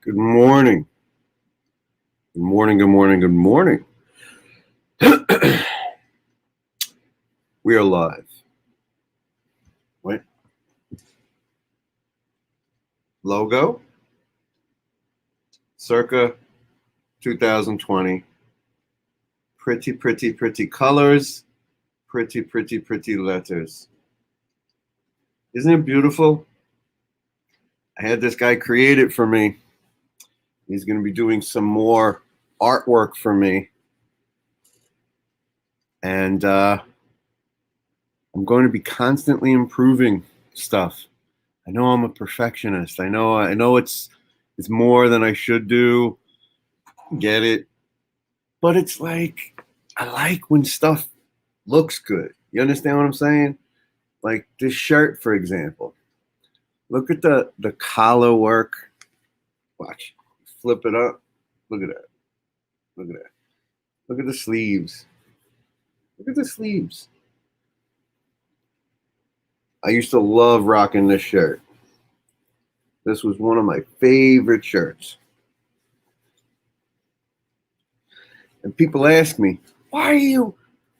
Good morning. Good morning. Good morning. Good morning. We are live. Wait. Logo. Circa 2020. Pretty, pretty, pretty colors. Pretty, pretty, pretty letters. Isn't it beautiful? I had this guy create it for me. He's going to be doing some more artwork for me. And I'm going to be constantly improving stuff. I know I'm a perfectionist. I know it's more than I should do. Get it? But it's like I like when stuff looks good. You understand what I'm saying? Like this shirt, for example. Look at the collar work. Watch. Flip it up. Look at that. Look at that. Look at the sleeves. Look at the sleeves. I used to love rocking this shirt. This was one of my favorite shirts. And people ask me, why are you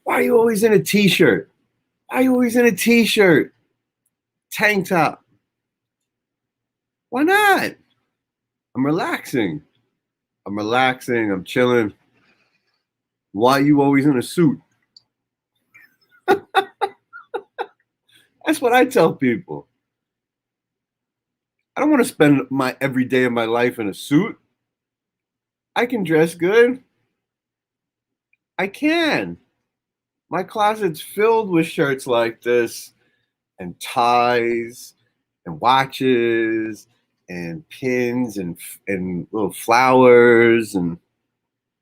always in a t-shirt? Why are you always in a t-shirt? Tank top. Why not? I'm relaxing. I'm chilling. Why are you always in a suit? That's what I tell people. I don't want to spend my every day of my life in a suit. I can dress good. I can. My closet's filled with shirts like this and ties and watches and pins and little flowers and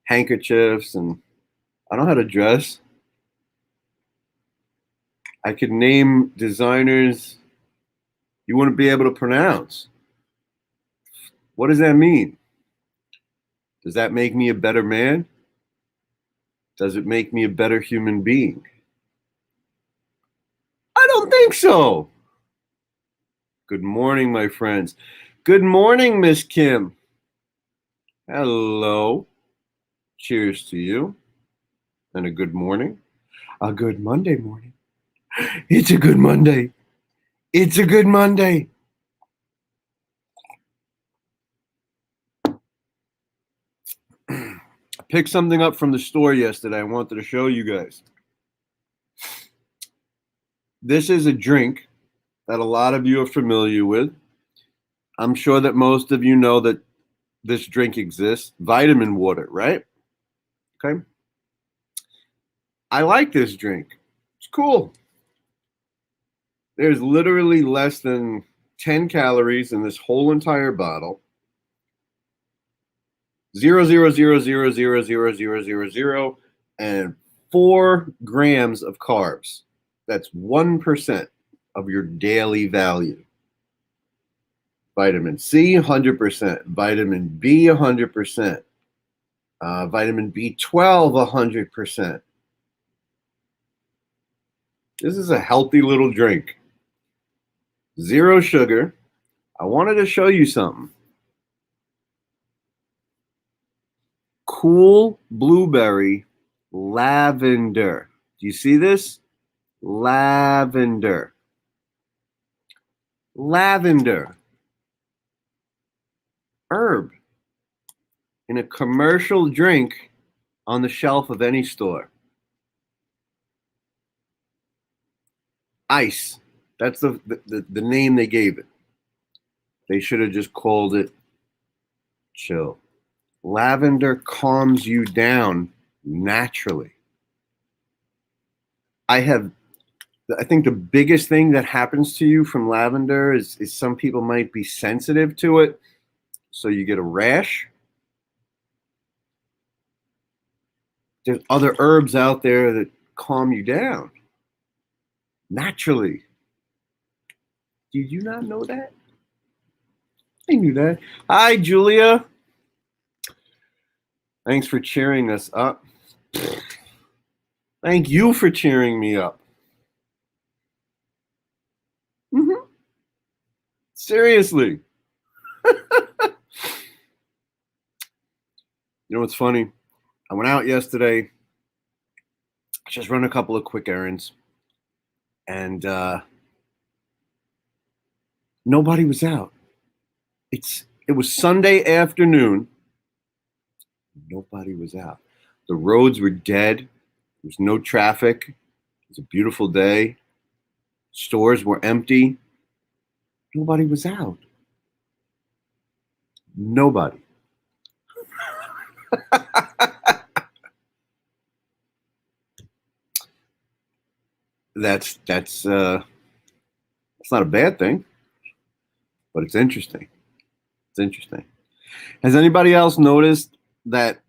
handkerchiefs, and I know how to dress. I could name designers you wouldn't be able to pronounce. What does that mean? Does that make me a better man? Does it make me a better human being? I don't think so. Good morning, my friends. Good morning, Miss Kim. Hello. Cheers to you. And a good morning. A good Monday morning. It's a good Monday. It's a good Monday. I picked something up from the store yesterday. I wanted to show you guys. This is a drink that a lot of you are familiar with. I'm sure that most of you know that this drink exists. Vitamin water, right? Okay. I like this drink. It's cool. There's literally less than 10 calories in this whole entire bottle. 0.0000000 and 4 grams of carbs. That's 1% of your daily value. Vitamin C, 100%. Vitamin B, 100%. Vitamin B12, 100%. This is a healthy little drink. 0 sugar. I wanted to show you something. Cool blueberry lavender. Do you see this? Lavender. Lavender. Herb. In a commercial drink on the shelf of any store. Ice. That's the name they gave it. They should have just called it chill. Lavender calms you down naturally. I think the biggest thing that happens to you from lavender is some people might be sensitive to it, so you get a rash. There's other herbs out there that calm you down naturally. Did you not know that? I knew that. Hi, Julia. Thanks for cheering us up. Thank you for cheering me up. Seriously. You know what's funny? I went out yesterday, just run a couple of quick errands, and nobody was out. It was Sunday afternoon. Nobody was out. The roads were dead. There was no traffic. It was a beautiful day. Stores were empty. Nobody was out. Nobody. That's not a bad thing, but it's interesting. It's interesting. Has anybody else noticed that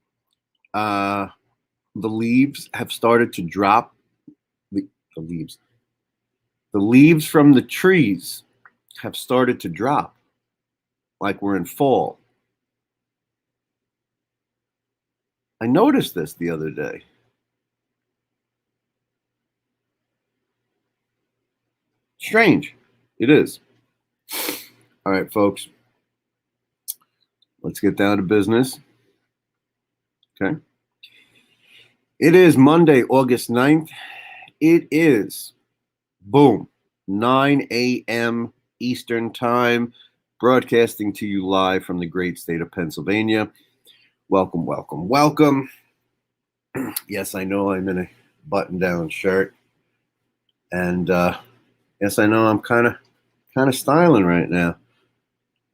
the leaves have started to drop? The leaves. The leaves from the trees have started to drop, like we're in fall. I noticed this the other day. Strange. It is. All right, folks. Let's get down to business. Okay. It is Monday, August 9th. It is, boom, 9 a.m. Eastern Time, broadcasting to you live from the great state of Pennsylvania. Welcome, welcome, welcome. Yes, I know I'm in a button-down shirt. And yes, I know I'm kind of styling right now.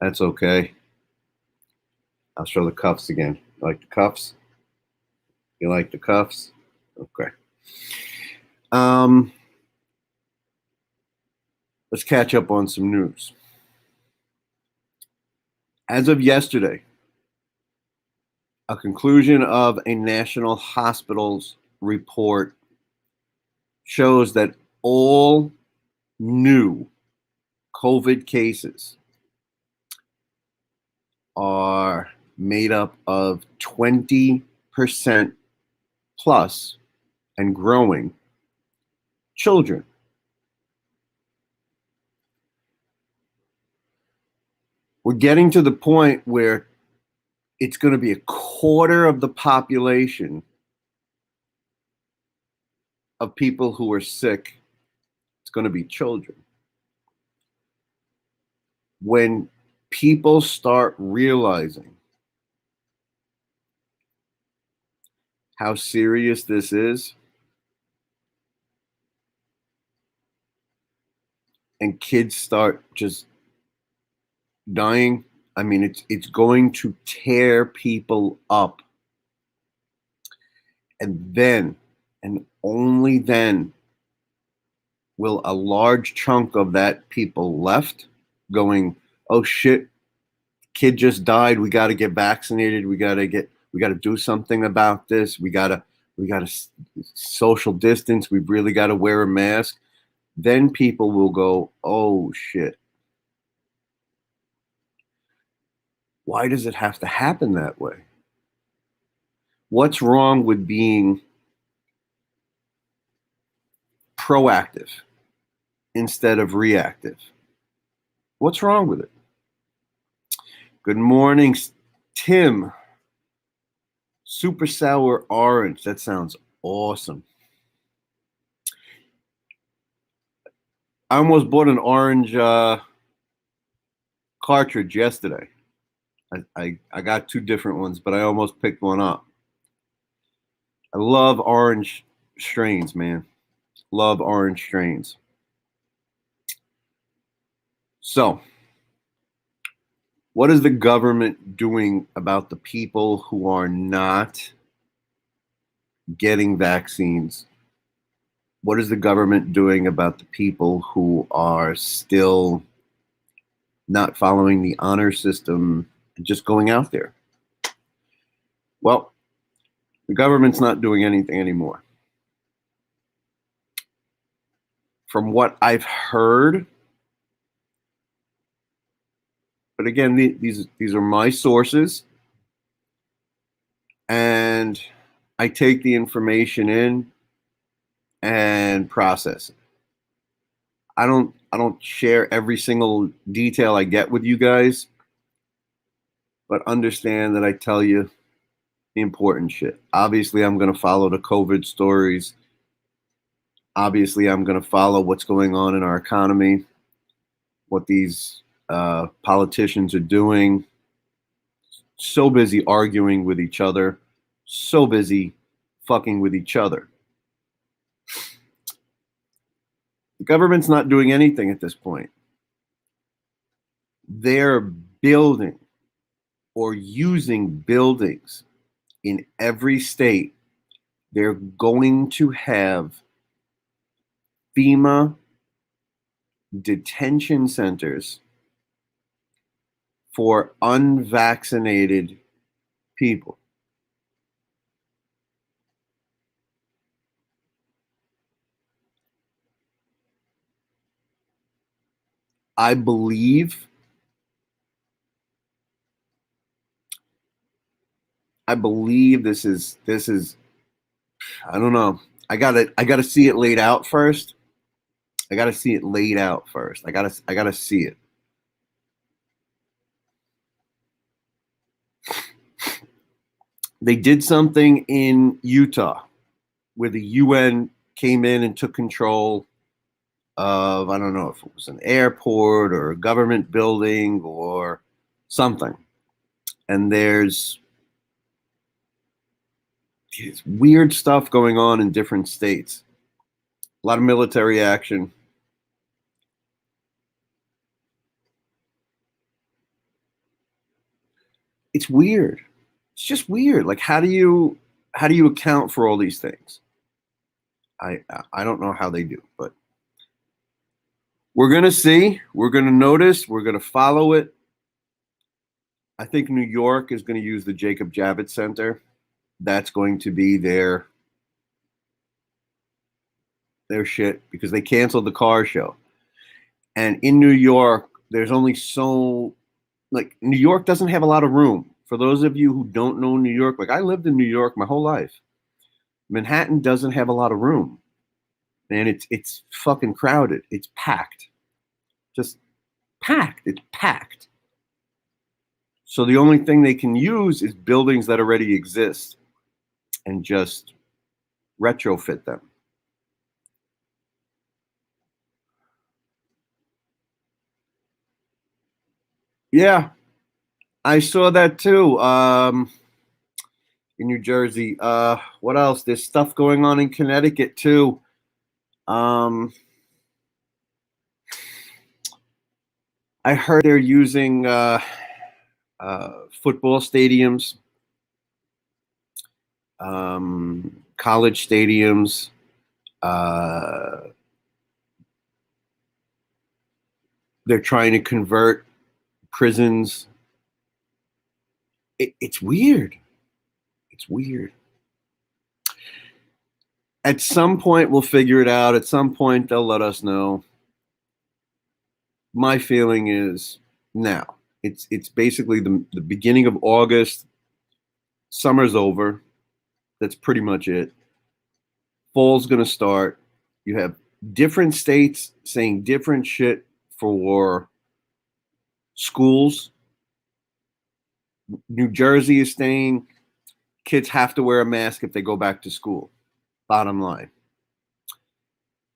That's okay. I'll show the cuffs again. You like the cuffs? You like the cuffs? Okay. Let's catch up on some news. As of yesterday, a conclusion of a national hospitals report shows that all new COVID cases are made up of 20% plus and growing children. We're getting to the point where it's going to be a quarter of the population of people who are sick. It's going to be children. When people start realizing how serious this is, and kids start just dying, I mean, it's going to tear people up. And then, and only then, will a large chunk of that people left going, oh shit, kid just died. We got to get vaccinated. We got to do something about this. We got to social distance. We've really got to wear a mask. Then people will go, oh shit. Why does it have to happen that way? What's wrong with being proactive instead of reactive? What's wrong with it? Good morning, Tim. Super sour orange. That sounds awesome. I almost bought an orange cartridge yesterday. I got two different ones, but I almost picked one up. I love orange strains, man. Love orange strains. So, what is the government doing about the people who are not getting vaccines? What is the government doing about the people who are still not following the honor system and just going out there? Well, the government's not doing anything anymore. From what I've heard, but again, these are my sources, and I take the information in and process it. I don't share every single detail I get with you guys, but understand that I tell you the important shit. Obviously, I'm going to follow the COVID stories. Obviously, I'm going to follow what's going on in our economy, what these politicians are doing. So busy arguing with each other, so busy fucking with each other. The government's not doing anything at this point. They're building or using buildings in every state. They're going to have FEMA detention centers for unvaccinated people. I believe this is I don't know. I gotta see it laid out first. I gotta see it laid out first. I gotta see it. They did something in Utah where the UN came in and took control of, I don't know if it was an airport or a government building or something. And there's weird stuff going on in different states. A lot of military action. It's weird. It's just weird. Like how do you account for all these things? I don't know how they do, but we're gonna see. We're gonna notice. We're gonna follow it. I think New York is going to use the Jacob Javits Center. That's going to be their shit because they canceled the car show. And in New York, there's only so like New York doesn't have a lot of room. For those of you who don't know New York, like I lived in New York my whole life. Manhattan doesn't have a lot of room. And it's fucking crowded. It's packed. Just packed. It's packed. So the only thing they can use is buildings that already exist and just retrofit them. Yeah, I saw that too. In New Jersey. What else? There's stuff going on in Connecticut too. I heard they're using football stadiums, college stadiums. They're trying to convert prisons. It's weird. It's weird. At some point, we'll figure it out. At some point, they'll let us know. My feeling is now. It's basically the beginning of August. Summer's over. That's pretty much it. Fall's going to start. You have different states saying different shit for schools. New Jersey is saying kids have to wear a mask if they go back to school. Bottom line.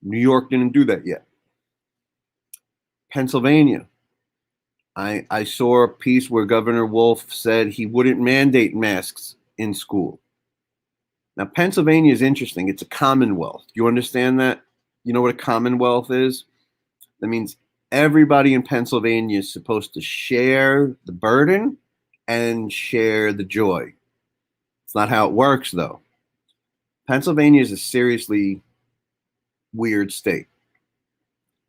New York didn't do that yet. Pennsylvania. I saw a piece where Governor Wolf said he wouldn't mandate masks in school. Now, Pennsylvania is interesting. It's a commonwealth. Do you understand that? You know what a commonwealth is? That means everybody in Pennsylvania is supposed to share the burden and share the joy. It's not how it works, though. Pennsylvania is a seriously weird state.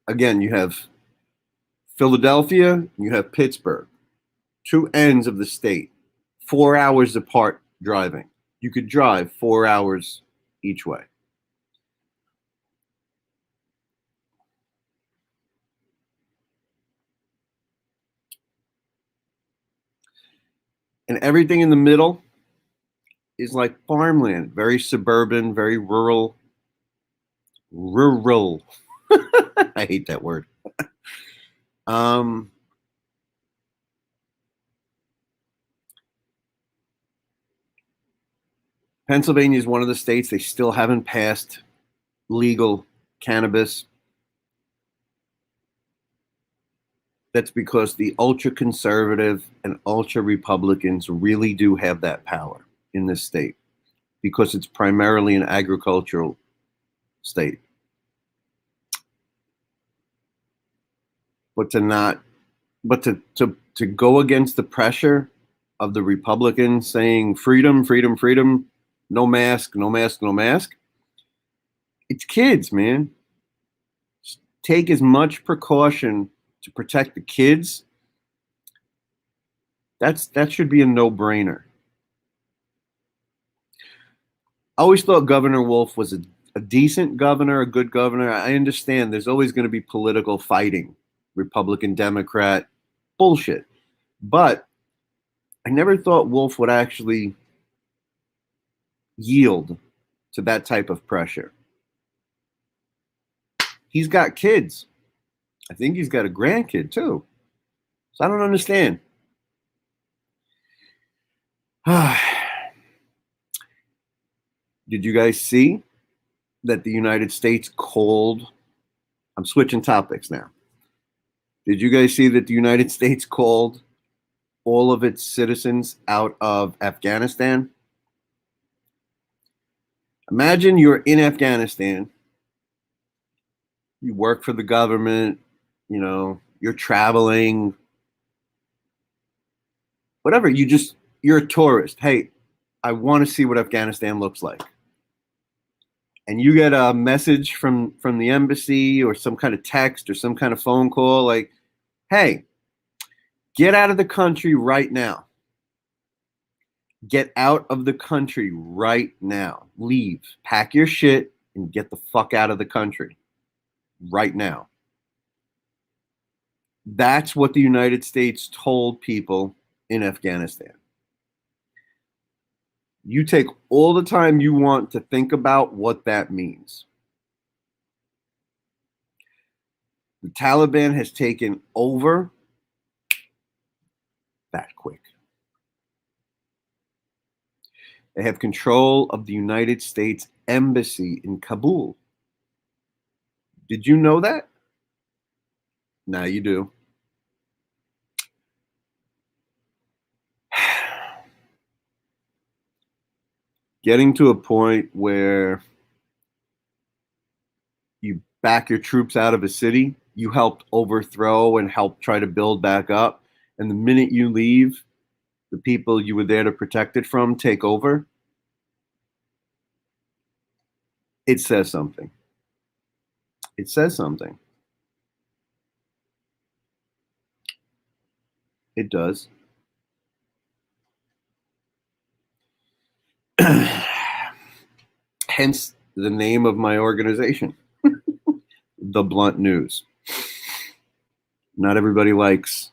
Again, you have Philadelphia, you have Pittsburgh, two ends of the state, 4 hours apart driving. You could drive 4 hours each way. And everything in the middle is like farmland, very suburban, very rural. Rural. I hate that word. Um, Pennsylvania is one of the states, they still haven't passed legal cannabis. That's because the ultra conservative and ultra Republicans really do have that power in this state because it's primarily an agricultural state. But to go against the pressure of the Republicans saying freedom, freedom, freedom, no mask, no mask, no mask. It's kids, man. Just take as much precaution to protect the kids. That should be a no-brainer. I always thought Governor Wolf was a decent governor, a good governor. I understand there's always going to be political fighting, Republican, Democrat, bullshit. But I never thought Wolf would actually yield to that type of pressure. He's got kids. I think he's got a grandkid too. So I don't understand. Did you guys see that the United States called? I'm switching topics now. Did you guys see that the United States called all of its citizens out of Afghanistan? Imagine you're in Afghanistan. You work for the government, you know, you're traveling, whatever. You're a tourist. Hey, I want to see what Afghanistan looks like. And you get a message from the embassy or some kind of text or some kind of phone call like, hey, get out of the country right now. Get out of the country right now. Leave. Pack your shit and get the fuck out of the country right now. That's what the United States told people in Afghanistan. You take all the time you want to think about what that means. The Taliban has taken over that quick. They have control of the United States Embassy in Kabul. Did you know that? Now you do. Getting to a point where you back your troops out of a city, you helped overthrow and help try to build back up, and the minute you leave, the people you were there to protect it from take over. It says something. It says something. It does. Hence the name of my organization, The Blunt News. Not everybody likes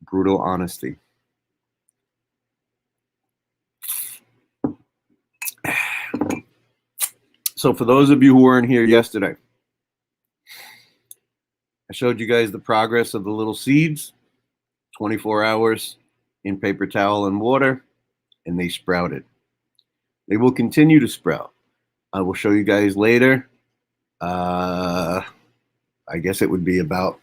brutal honesty. So for those of you who weren't here yesterday, I showed you guys the progress of the little seeds, 24 hours in paper towel and water, and they sprouted. They will continue to sprout. I will show you guys later. I guess it would be about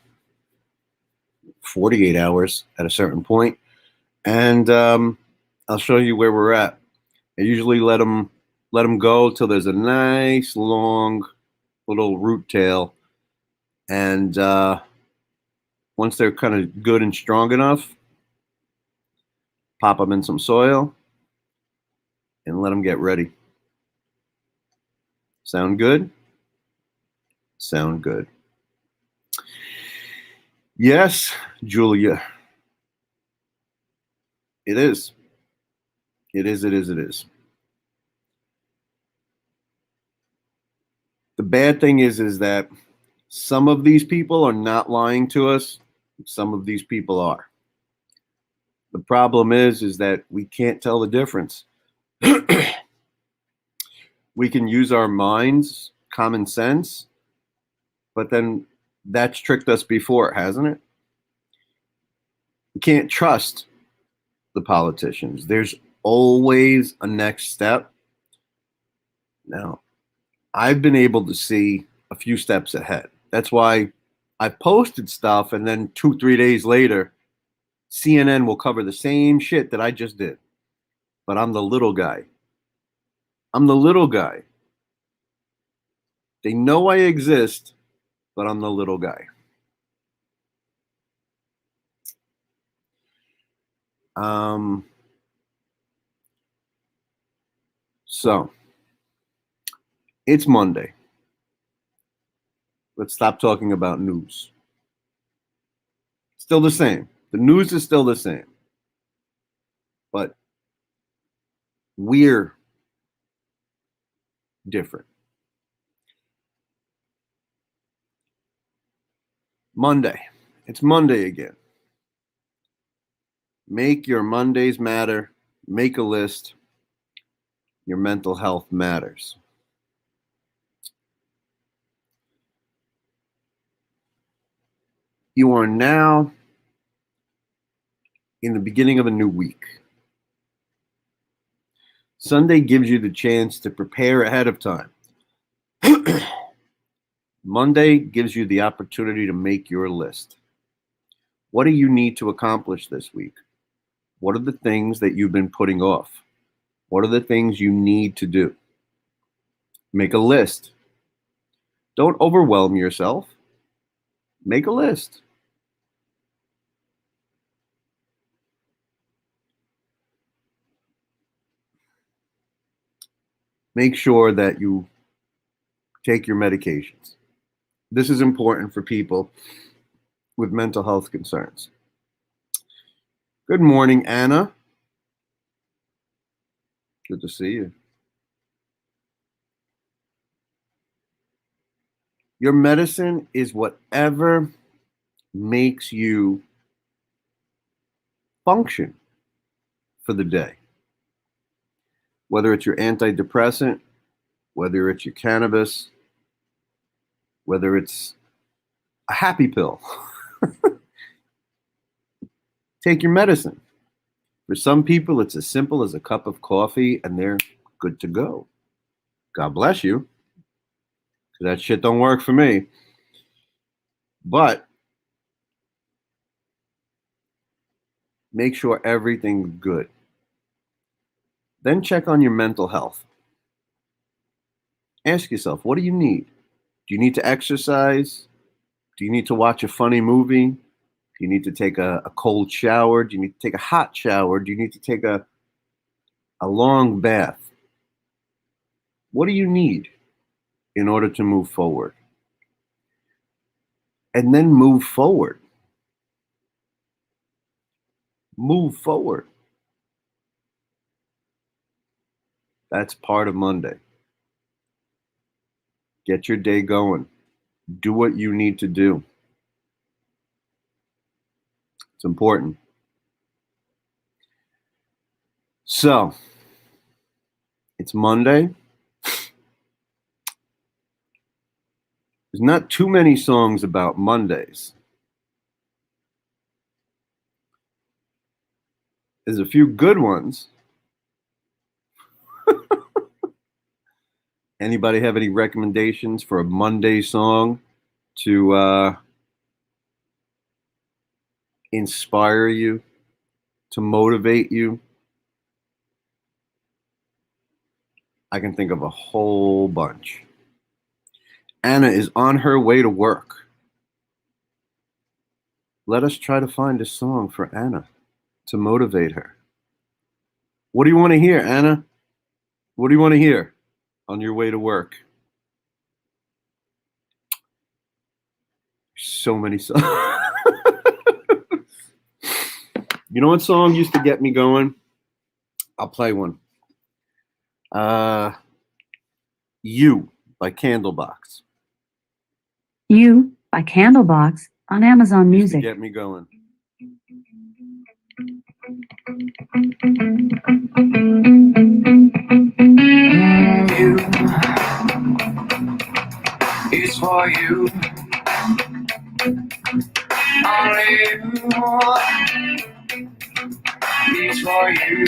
48 hours at a certain point. And I'll show you where we're at. I usually let them go till there's a nice long little root tail. And once they're kind of good and strong enough, pop them in some soil and let them get ready. Sound good? Sound good. Yes, Julia. It is. It is. The bad thing is that some of these people are not lying to us. Some of these people are. The problem is that we can't tell the difference. We can use our minds, common sense, but then that's tricked us before, hasn't it? We can't trust the politicians. There's always a next step. Now, I've been able to see a few steps ahead. That's why I posted stuff, and then 2-3 days later, CNN will cover the same shit that I just did. But I'm the little guy. I'm the little guy. They know I exist, but I'm the little guy. So, it's Monday. Let's stop talking about news. Still the same. The news is still the same. But we're different. Monday. It's Monday again. Make your Mondays matter. Make a list. Your mental health matters. You are now in the beginning of a new week. Sunday gives you the chance to prepare ahead of time. Monday gives you the opportunity to make your list. What do you need to accomplish this week? What are the things that you've been putting off? What are the things you need to do? Make a list. Don't overwhelm yourself. Make a list. Make sure that you take your medications. This is important for people with mental health concerns. Good morning, Anna. Good to see you. Your medicine is whatever makes you function for the day. Whether it's your antidepressant, whether it's your cannabis, whether it's a happy pill. Take your medicine. For some people, it's as simple as a cup of coffee and they're good to go. God bless you. Because that shit don't work for me. But make sure everything's good. Then check on your mental health. Ask yourself, what do you need? Do you need to exercise? Do you need to watch a funny movie? Do you need to take a cold shower? Do you need to take a hot shower? Do you need to take a long bath? What do you need in order to move forward? And then move forward. Move forward. That's part of Monday. Get your day going. Do what you need to do. It's important. So, it's Monday. There's not too many songs about Mondays. There's a few good ones. Anybody have any recommendations for a Monday song to inspire you, to motivate you? I can think of a whole bunch. Anna is on her way to work. Let us try to find a song for Anna to motivate her. What do you want to hear, Anna? What do you want to hear on your way to work? So many songs. You know what song used to get me going? I'll play one. You by Candlebox. You by Candlebox on Amazon Music. Get me going. You is for you. Only you is It's for you.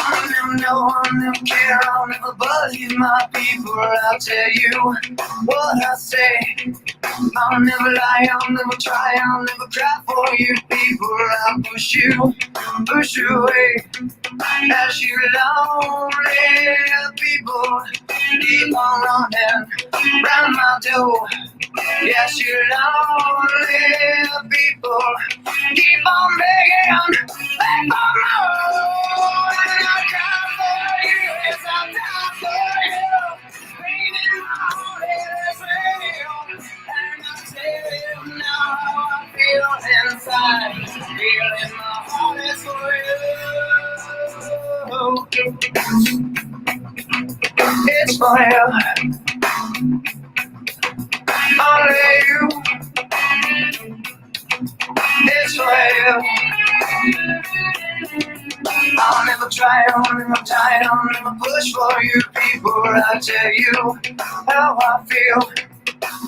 I'll never know, I'll never care, I'll never believe my people. I'll tell you what I say. I'll never lie, I'll never try, I'll never cry for you people. I'll push you away. As you lonely people keep on running round my door. Yes, you lonely people keep on begging for more. And I'll cry for you as I die for you. Pain in my heart is real. And I'll tell you now how I feel inside. Feeling my heart is for you. It's for you. Only you. It's for you. I'll never try, I'll never die, I'll never push for you people. I'll tell you how I feel.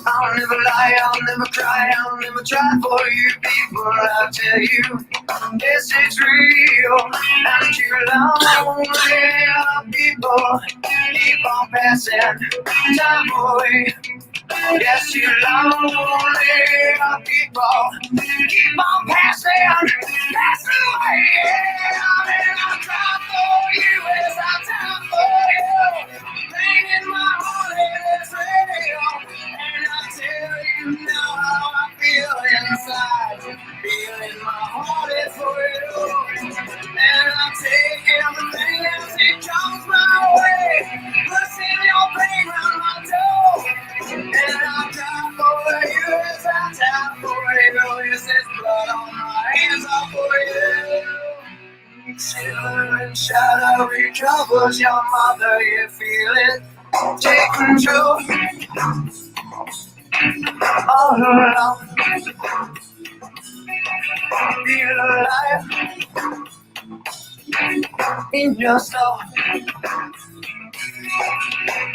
I'll never lie, I'll never cry, I'll never try for you people. I'll tell you this is real. And you lonely people keep on passing time away. Yes, you lonely people keep on passing away. And I'll try for you as I die for you. Pain in my heart is real. And I'll tell you now how I feel inside. Feeling my heart is for you. And I'll take everything as it comes my way. Pushing your pain round my door. And I'll die for you as I die for you. Yes, there's blood on my hands are for you. Silver and shadowy troubles your mother, you feel it. Take control all alone. Feel alive in your soul.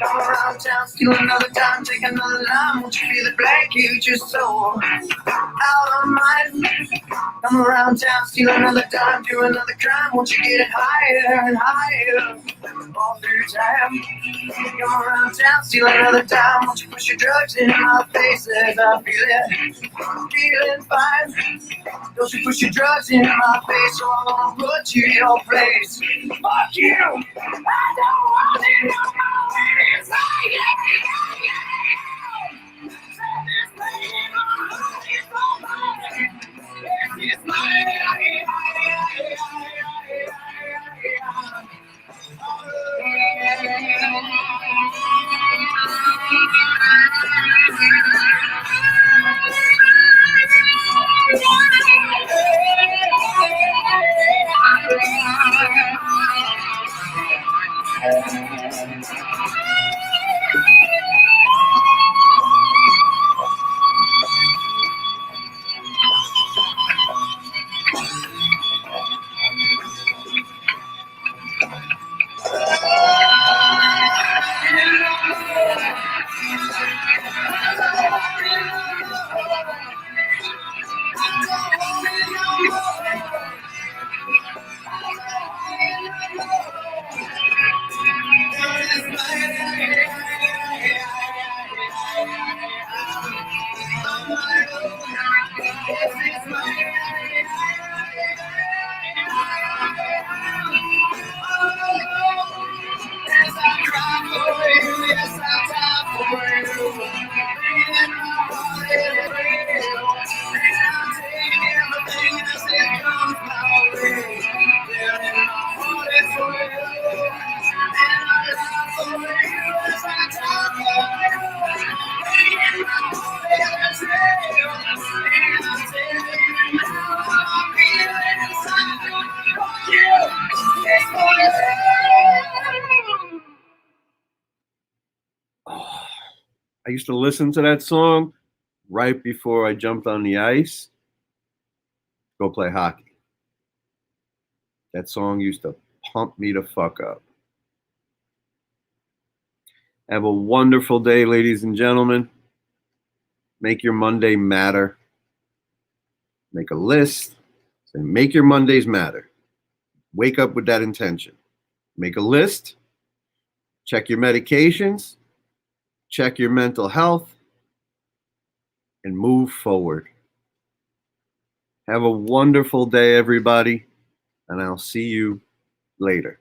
Come around town, steal another dime, take another line. Won't you be the blank you just sold? Out of mind. Come around town, steal another dime, do another crime. Won't you get it higher and higher? All through time. Come around town, steal another dime. Won't you push your drugs in my face as I feel it? Feeling fine. Don't you push your drugs in my face, or I'm gonna put you in your place. Fuck you! I don't want it no more. It's like, set this pain in my heart, it's so bad. It's I used to listen to that song right before I jumped on the ice, go play hockey. That song used to pump me the fuck up. Have a wonderful day, ladies and gentlemen. Make your Monday matter. Make a list. So make your Mondays matter. Wake up with that intention. Make a list. Check your medications. Check your mental health. And move forward. Have a wonderful day, everybody. And I'll see you later.